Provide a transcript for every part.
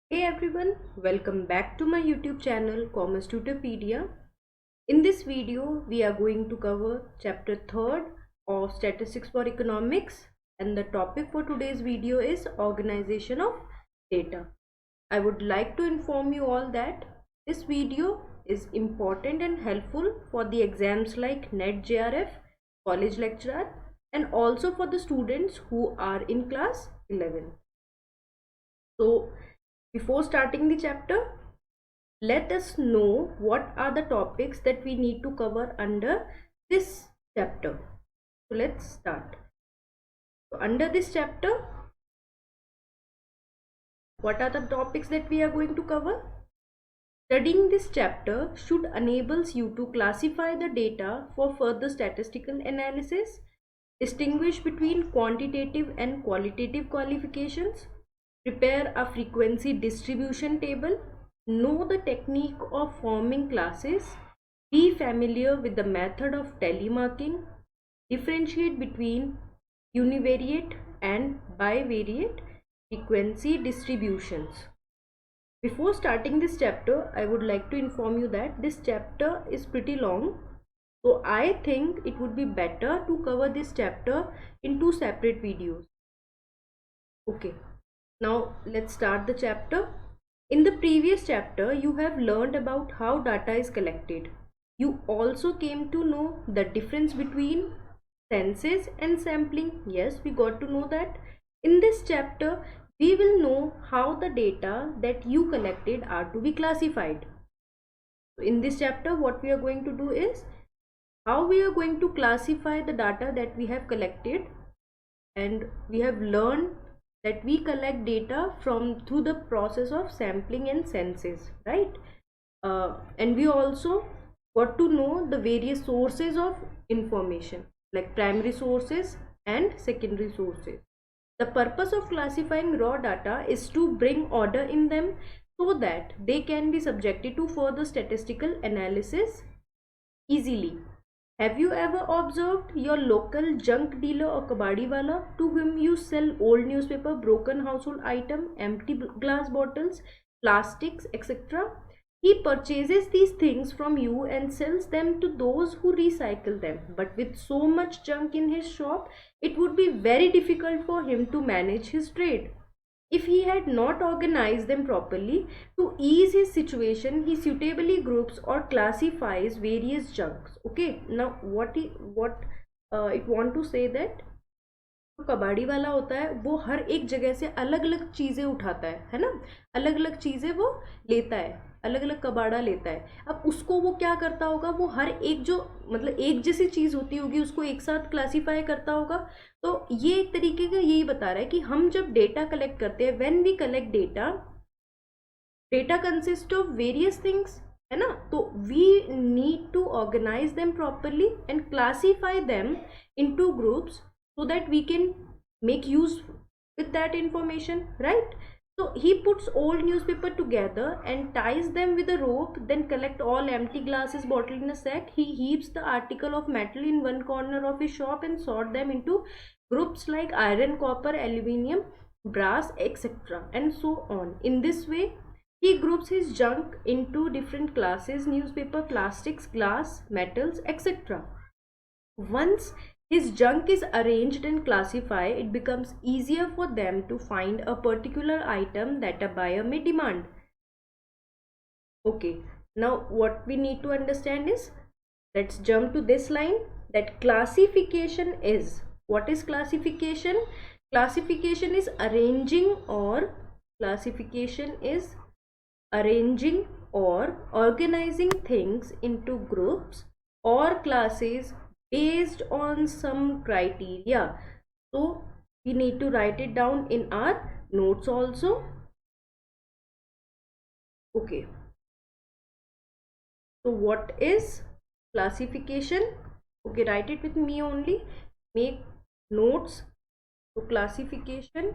Hey everyone, welcome back to my YouTube channel Commerce Tutorpedia. In this video, we are going to cover chapter 3rd of Statistics for Economics, and the topic for today's video is organization of data. I would like to inform you all that this video is important and helpful for the exams like NET JRF, college lecturer, and also for the students who are in class 11. So before starting the chapter, let us know what are the topics that we need to cover under this chapter. So let's start. So under this chapter, what are the topics that we are going to cover? Studying this chapter should enables you to classify the data for further statistical analysis, distinguish between quantitative and qualitative qualifications, prepare a frequency distribution table, know the technique of forming classes, be familiar with the method of telemarking, differentiate between univariate and bivariate frequency distributions. Before starting this chapter, I would like to inform you that this chapter is pretty long. So I think it would be better to cover this chapter in two separate videos. Okay, now let's start the chapter. In the previous chapter, you have learned about how data is collected. You also came to know the difference between census and sampling. Yes, we got to know that. In this chapter, we will know how the data that you collected are to be classified. So in this chapter, what we are going to do is how we are going to classify the data that we have collected, and we have learned that we collect data through the process of sampling and census, right? And we also got to know the various sources of information like primary sources and secondary sources. The purpose of classifying raw data is to bring order in them so that they can be subjected to further statistical analysis easily. Have you ever observed your local junk dealer or kabadi wala to whom you sell old newspaper, broken household item, empty glass bottles, plastics, etc.? He purchases these things from you and sells them to those who recycle them. But with so much junk in his shop, it would be very difficult for him to manage his trade. If he had not organized them properly, to ease his situation, he suitably groups or classifies various junks. Okay, now it want to say that जो कबाड़ी वाला होता है वो हर एक जगह से अलग अलग चीज़ें उठाता है ना, अलग अलग चीज़ें वो लेता है, अलग अलग कबाड़ा लेता है। अब उसको वो क्या करता होगा, वो हर एक जो मतलब एक जैसी चीज़ होती होगी उसको एक साथ क्लासीफाई करता होगा। तो ये एक तरीके का यही बता रहा है कि हम जब डेटा कलेक्ट करते हैं, when we collect data, data consist of various things, है ना। तो we need to organize them properly and classify them into groups so that we can make use with that information, right? So he puts old newspaper together and ties them with a rope, then collect all empty glasses, bottle in a sack. He heaps the article of metal in one corner of his shop and sort them into groups like iron, copper, aluminium, brass, etc., and so on. In this way he groups his junk into different classes: newspaper, plastics, glass, metals, etc. Once his junk is arranged and classified, it becomes easier for them to find a particular item that a buyer may demand. Okay, now what we need to understand is, let's jump to this line, that classification is, what is classification? Classification is arranging or organizing things into groups or classes based on some criteria. So we need to write it down in our notes also. Okay, so what is classification? Okay, write it with me only, make notes. So classification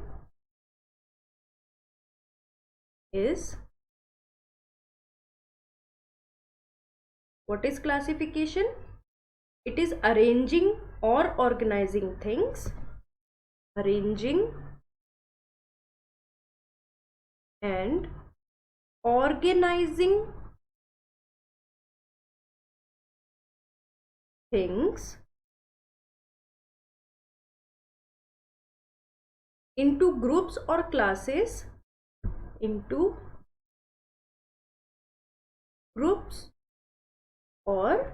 is, what is classification? It is arranging or organizing things, arranging and organizing things into groups or classes, into groups or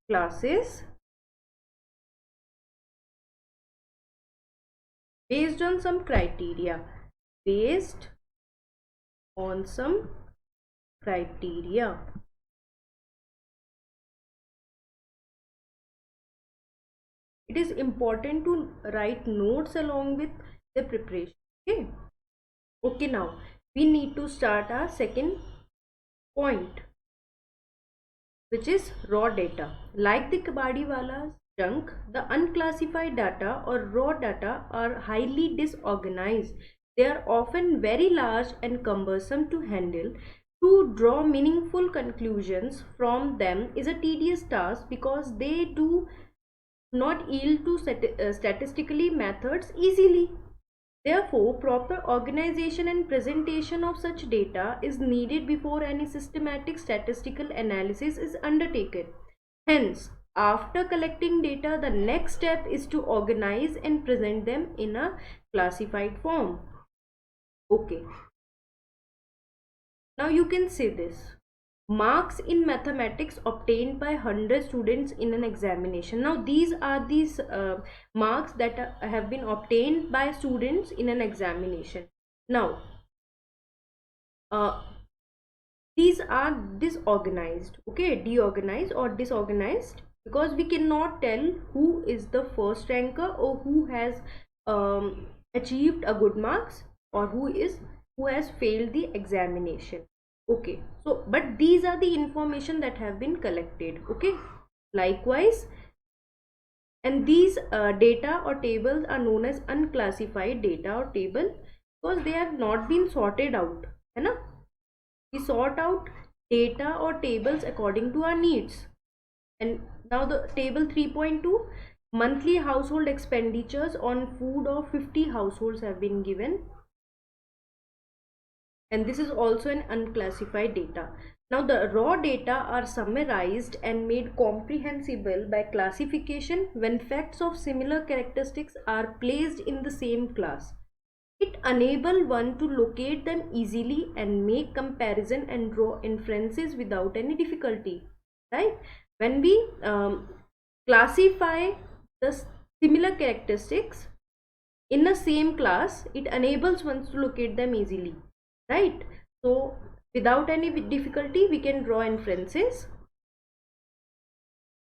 classes based on some criteria, based on some criteria. It is important to write notes along with the preparation. Okay, now we need to start our second point, which is raw data. Like the Kabadiwala's chunk, the unclassified data or raw data are highly disorganized. They are often very large and cumbersome to handle. To draw meaningful conclusions from them is a tedious task because they do not yield to statistically methods easily. Therefore, proper organization and presentation of such data is needed before any systematic statistical analysis is undertaken. Hence, after collecting data, the next step is to organize and present them in a classified form. Okay. Now you can see this. Marks in mathematics obtained by 100 students in an examination. Now these are these marks that have been obtained by students in an examination. Now these are disorganized, okay, deorganized or disorganized, because we cannot tell who is the first ranker or who has achieved a good marks or who has failed the examination. Okay, so but these are the information that have been collected. Okay, likewise, and these data or tables are known as unclassified data or table because they have not been sorted out, है ना? We sort out data or tables according to our needs. And now the table 3.2, monthly household expenditures on food of 50 households have been given, and this is also an unclassified data. Now the raw data are summarized and made comprehensible by classification when facts of similar characteristics are placed in the same class. It enables one to locate them easily and make comparison and draw inferences without any difficulty, right? When we classify the similar characteristics in the same class, it enables one to locate them easily, right? So without any difficulty we can draw inferences.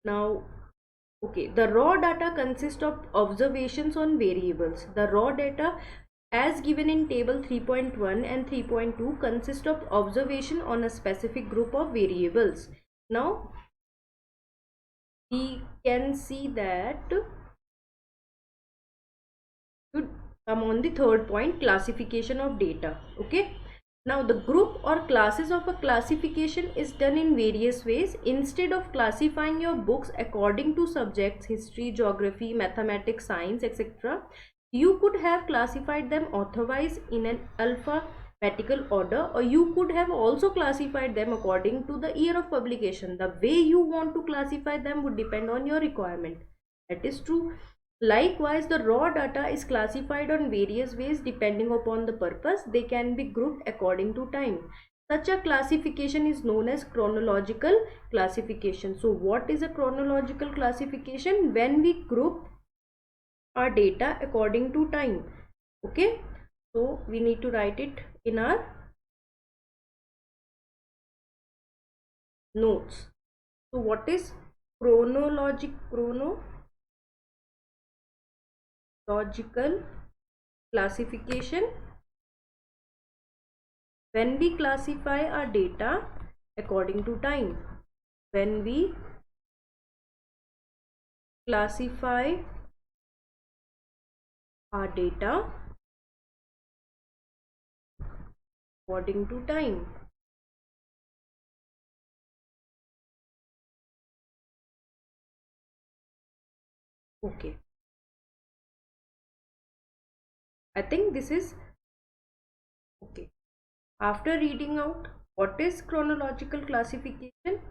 Now okay, the raw data consists of observations on variables. The raw data as given in table 3.1 and 3.2 consist of observation on a specific group of variables. Now we can see that to come on the third point, classification of data. Okay, now the group or classes of a classification is done in various ways. Instead of classifying your books according to subjects, history, geography, mathematics, science, etc., you could have classified them authorwise in an alphabetical order, or you could have also classified them according to the year of publication. The way you want to classify them would depend on your requirement. That is true. Likewise, the raw data is classified on various ways depending upon the purpose. They can be grouped according to time. Such a classification is known as chronological classification. So what is a chronological classification? When we group our data according to time. Okay, so we need to write it in our notes. So what is chronological classification? When we classify our data according to time. When we classify our data according to time. Okay, I think this is okay. After reading out What is chronological classification?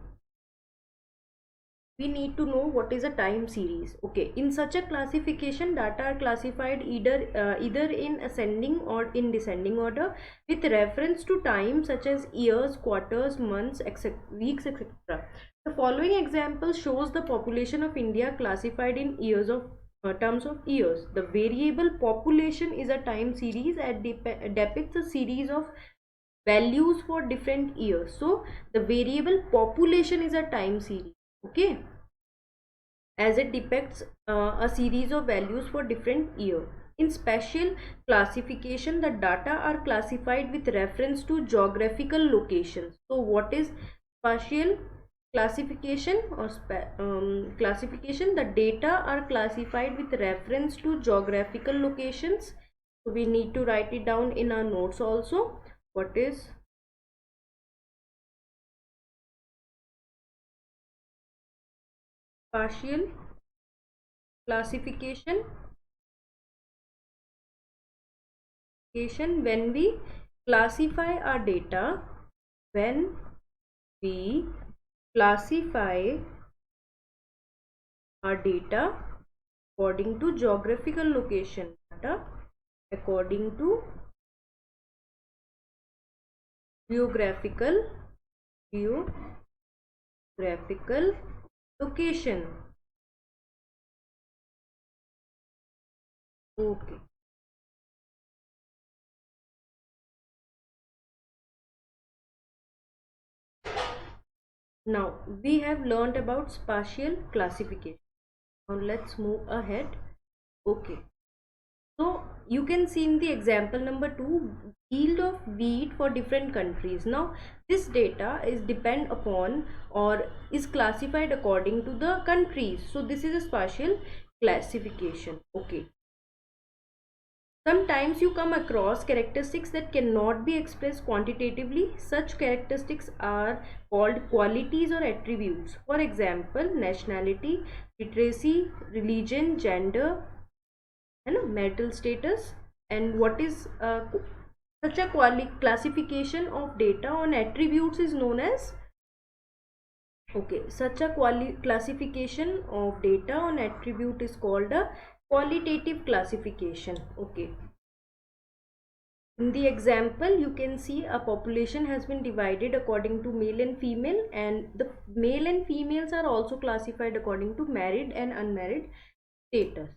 We need to know what is a time series. Okay, in such a classification, data are classified either in ascending or in descending order with reference to time such as years, quarters, months, etc., weeks, etc. The following example shows the population of India classified in years of terms of years. The variable population is a time series and depicts a series of values for different years. So the variable population is a time series. Okay, as it depicts a series of values for different year. In spatial classification, the data are classified with reference to geographical locations. So what is spatial classification or classification? The data are classified with reference to geographical locations. So we need to write it down in our notes also. What is spatial classification? When we classify our data, when we classify our data according to geographical location, data according to geographical location. Okay. Now we have learned about spatial classification. Now let's move ahead. Okay, so you can see in the example number 2, yield of wheat for different countries. Now this data is depend upon or is classified according to the countries. So this is a spatial classification. Okay, sometimes you come across characteristics that cannot be expressed quantitatively. Such characteristics are called qualities or attributes. For example, nationality, literacy, religion, gender, and marital status. And what is such a classification of data on attributes is known as, okay, such a classification of data on attribute is called a qualitative classification. Okay, in the example you can see a population has been divided according to male and female, and the male and females are also classified according to married and unmarried status.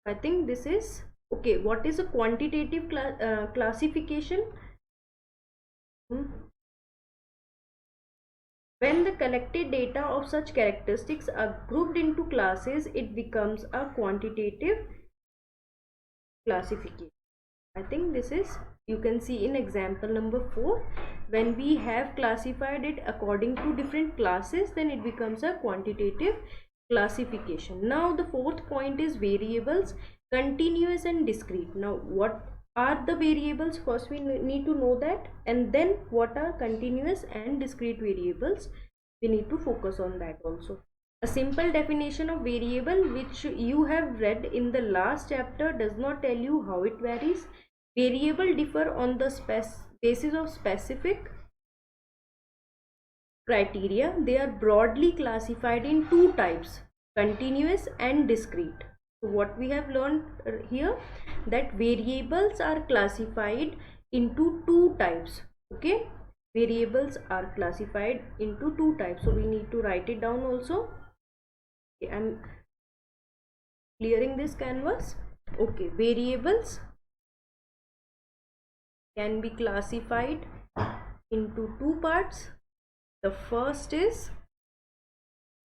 I think this is okay. What is a quantitative classification? When the collected data of such characteristics are grouped into classes, it becomes a quantitative classification. I think this is, you can see in example number 4, when we have classified it according to different classes, then it becomes a quantitative classification. Now the fourth point is variables, continuous and discrete. Now what are the variables? First we need to know that, and then what are continuous and discrete variables, we need to focus on that also. A simple definition of variable which you have read in the last chapter does not tell you how it varies. Variable differ on the basis of specific criteria. They are broadly classified in two types, continuous and discrete. So what we have learned here, that variables are classified into two types. Okay, variables are classified into two types, so we need to write it down also. Okay, I'm clearing this canvas. Okay, variables can be classified into two parts. The first is,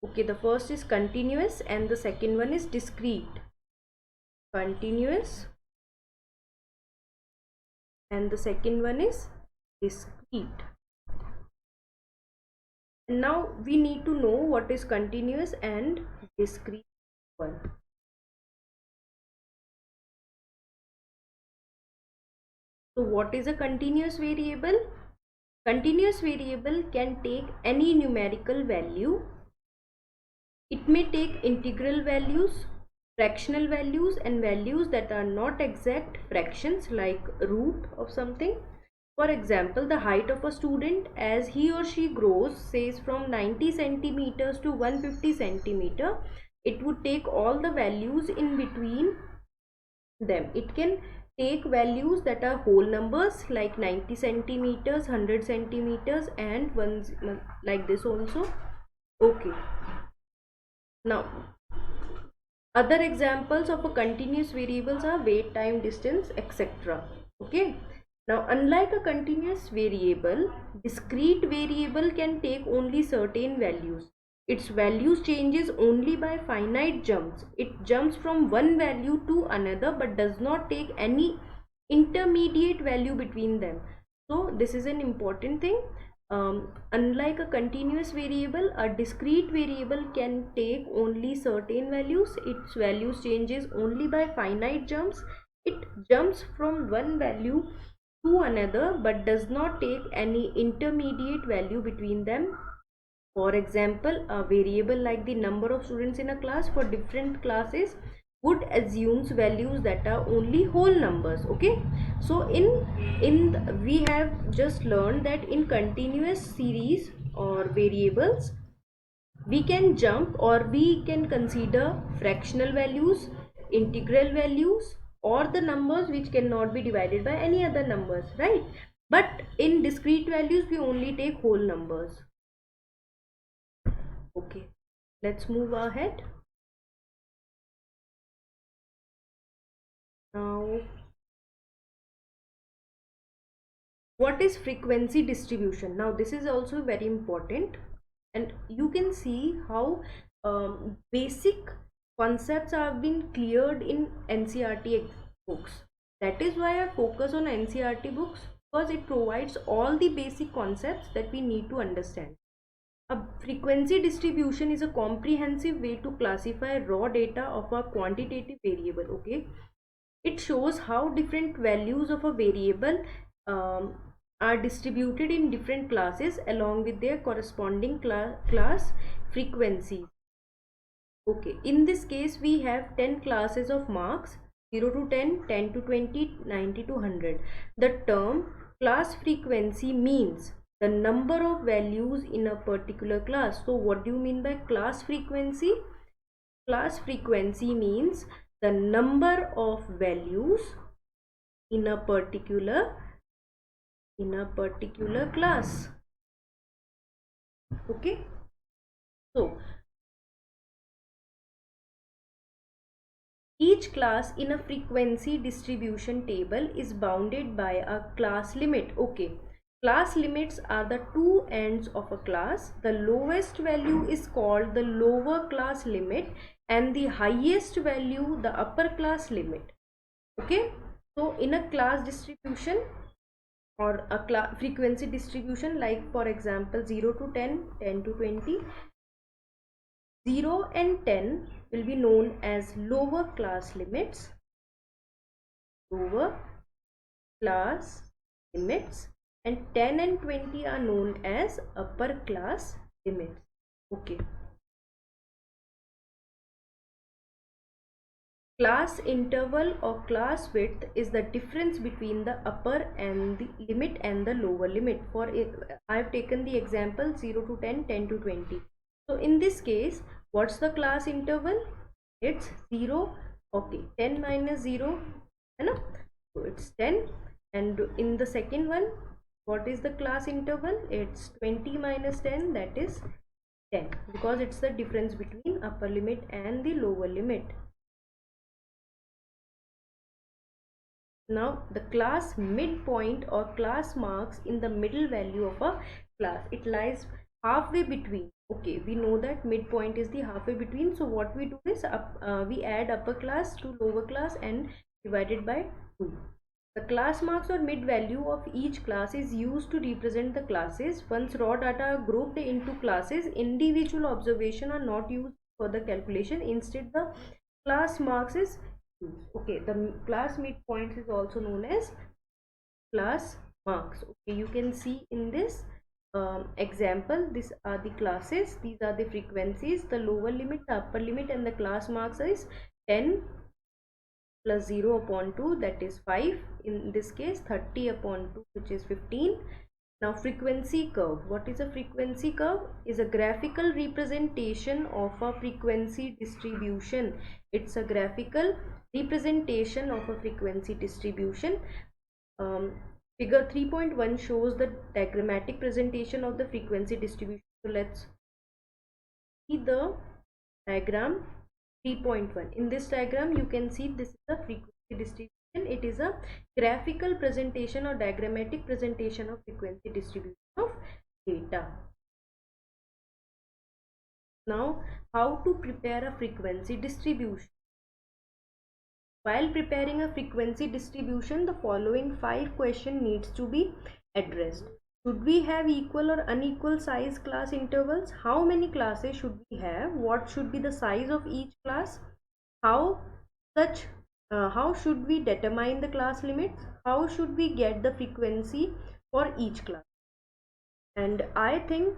okay, the first is continuous and the second one is discrete. Continuous and the second one is discrete. And now we need to know what is continuous and discrete one. So what is a continuous variable? Continuous variable can take any numerical value. It may take integral values, fractional values, and values that are not exact fractions like root of something. For example, the height of a student as he or she grows, says from 90 centimeters to 150 centimeter, it would take all the values in between them. It can take values that are whole numbers like 90 centimeters, 100 centimeters, and ones like this also. Okay. Now, other examples of a continuous variables are weight, time, distance, etc. Okay. Now, unlike a continuous variable, discrete variable can take only certain values. Its values changes only by finite jumps. It jumps from one value to another but does not take any intermediate value between them. So this is an important thing. Unlike a continuous variable, a discrete variable can take only certain values. Its values changes only by finite jumps. It jumps from one value to another but does not take any intermediate value between them. For example, a variable like the number of students in a class for different classes would assumes values that are only whole numbers. Okay, so we have just learned that in continuous series or variables, we can jump or we can consider fractional values, integral values, or the numbers which cannot be divided by any other numbers, right? But in discrete values we only take whole numbers. Okay, let's move ahead. Now, what is frequency distribution? Now this is also very important, and you can see how basic concepts have been cleared in NCERT books. That is why I focus on NCERT books, because it provides all the basic concepts that we need to understand. A frequency distribution is a comprehensive way to classify raw data of a quantitative variable. Okay, it shows how different values of a variable are distributed in different classes along with their corresponding class frequencies. Okay, in this case we have 10 classes of marks: 0 to 10, 10 to 20, 90 to 100. The term class frequency means the number of values in a particular class. So what do you mean by class frequency? Class frequency means the number of values in a particular class. Okay, so each class in a frequency distribution table is bounded by a class limit. Okay, class limits are the two ends of a class. The lowest value is called the lower class limit and the highest value the upper class limit. Okay, so in a class distribution or a frequency distribution, like for example 0 to 10, 10 to 20, 0 and 10 will be known as lower class limits, and 10 and 20 are known as upper class limits. Okay, class interval or class width is the difference between the upper and the limit and the lower limit. For I have taken the example 0 to 10, 10 to 20. So in this case, what's the class interval? It's 0. Okay, 10 minus 0, so it's 10. And in the second one, what is the class interval? It's 20 minus 10, that is 10, because it's the difference between upper limit and the lower limit. Now the class midpoint or class marks in the middle value of a class. It lies halfway between. Okay, we know that midpoint is the halfway between. So what we do is we add upper class to lower class and divided by 2. The class marks or mid value of each class is used to represent the classes. Once raw data are grouped into classes, individual observation are not used for the calculation. Instead, the class marks is used. Okay, the class midpoints is also known as class marks. Okay, you can see in this example, these are the classes, these are the frequencies, the lower limit, the upper limit, and the class marks is 10, plus 0 upon 2, that is 5. In this case 30 upon 2, which is 15. Now frequency curve. What is a frequency curve? Is a graphical representation of a frequency distribution. It's a graphical representation of a frequency distribution. Figure 3.1 shows the diagrammatic presentation of the frequency distribution. So let's see the diagram 3.1. In this diagram you can see this is the frequency distribution. It is a graphical presentation or diagrammatic presentation of frequency distribution of data. Now, how to prepare a frequency distribution? While preparing a frequency distribution, the following 5 questions needs to be addressed. Should we have equal or unequal size class intervals? How many classes should we have? What should be the size of each class? How should we determine the class limits? How should we get the frequency for each class? And I think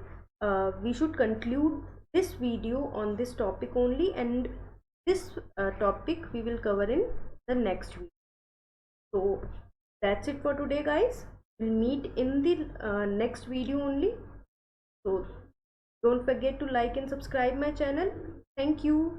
we should conclude this video on this topic only, and this topic we will cover in the next video. So that's it for today, guys. We'll meet in the next video only. So don't forget to like and subscribe my channel. Thank you.